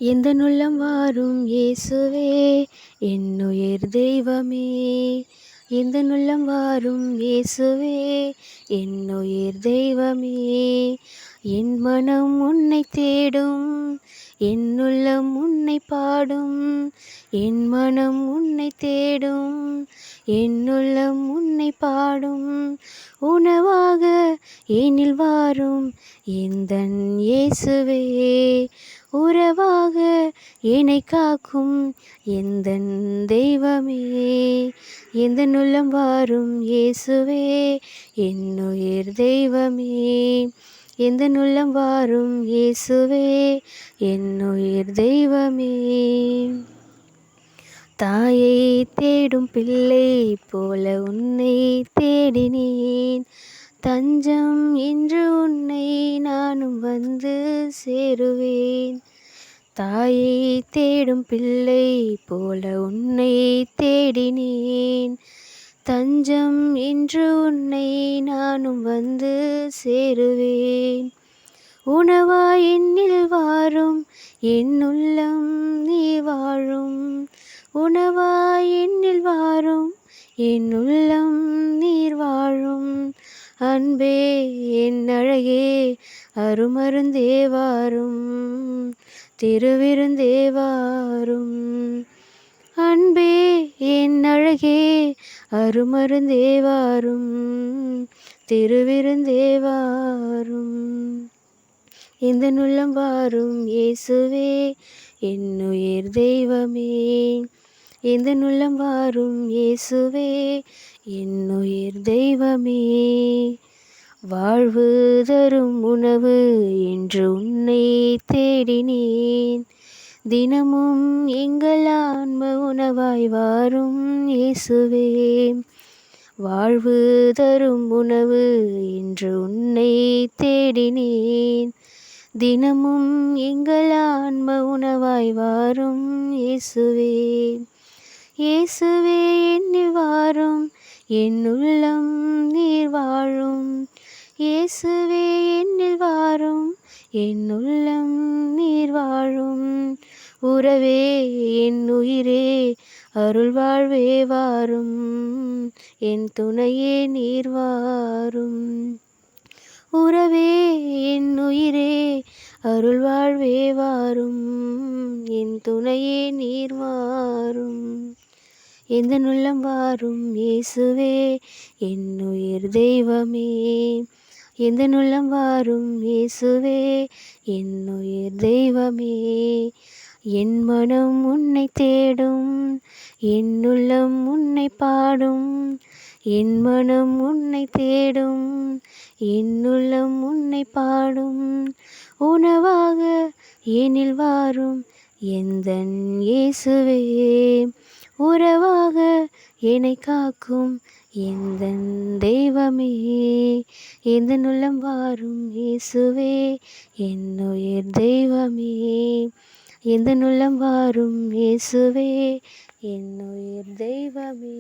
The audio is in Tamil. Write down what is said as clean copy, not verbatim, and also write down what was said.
எந்தனுள்ளம் வாரும் இயேசுவே என்னுயிர் தெய்வமே. எந்தனுள்ளம் வாரும் இயேசுவே என்னுயிர் தெய்வமே. என் மனம் உன்னை தேடும், என்னுள்ளம் உன்னை பாடும். என் மனம் உன்னை தேடும், என்னுள்ளம் உன்னை பாடும். உணவாக என்னில் வாரும் எந்தன் இயேசுவே. உறவாக என்னை காக்கும் எந்தன் தெய்வமே. எந்தனுள்ளம் வாரும் இயேசுவே என்னுயிர் தெய்வமே. எந்தனுள்ளம் வாரும் இயேசுவே என்னுயிர் தெய்வமே. தாயை தேடும் பிள்ளை போல உன்னை தேடினேன். தஞ்சம் என்று உன்னை நானும் வந்து சேருவேன். தாயை தேடும் பிள்ளை போல உன்னை தேடினேன். தஞ்சம் என்று உன்னை நானும் வந்து சேருவேன். உணவாய் என்னில் வாரும் என்னுள்ளம் நீ வாழும். உணவாய் என்னில் வாரும் என்னுள்ளம் நீர் வாழும். அன்பே என் அழகே அருமருந்தே வாரும், திருவிருந்தே வாரும். அன்பே என் அழகே அருமருந்தே வாரும், திருவிருந்தே வாரும். எந்தனுள்ளம் வாரும் இயேசுவே என்னுயிர் தெய்வமே. எந்தனுள்ளம் வாரும் இயேசுவே என்னுயிர் தெய்வமே. வாழ்வு தரும் உணவு என்று உன்னை தேடினேன். தினமும் எங்கள் ஆன்ம உணவாய் வாரும் இயேசுவே. வாழ்வு தரும் உணவு என்று உன்னை தேடினேன். தினமும் எங்கள் ஆன்ம உணவாய் வாரும் இயேசுவே. இயேசுவே என்னில் வாரும் என்னுள்ளம் நீர் வாழும். இயேசுவே என்னில் வாரும் என்னுள்ளம் நீர் வாழும். உறவே என் உயிரே அருள் வாழ்வே வாரும், என் துணையே நீர் வாரும். உறவே என் உயிரே அருள் வாழ்வே வாரும், என் துணையே நீர் வாரும். எந்தனுள்ளம் வாரும் இயேசுவே என்னுயிர் தெய்வமே. எந்தனுள்ளம் வாரும் இயேசுவே என்னுயிர் தெய்வமே. என் மனம் உன்னை தேடும், என்னுள்ளம் உன்னை பாடும். என் மனம் உன்னை தேடும், என்னுள்ளம் உன்னை பாடும். உணவாக என்னில் வாரும் எந்தன் இயேசுவே. உறவாக என்னை காக்கும் எந்தன் தெய்வமே. எந்தனுள்ளம் வாரும் இயேசுவே என்னுயிர் தெய்வமே. எந்தனுள்ளம் வாரும் இயேசுவே என்னுயிர் தெய்வமே.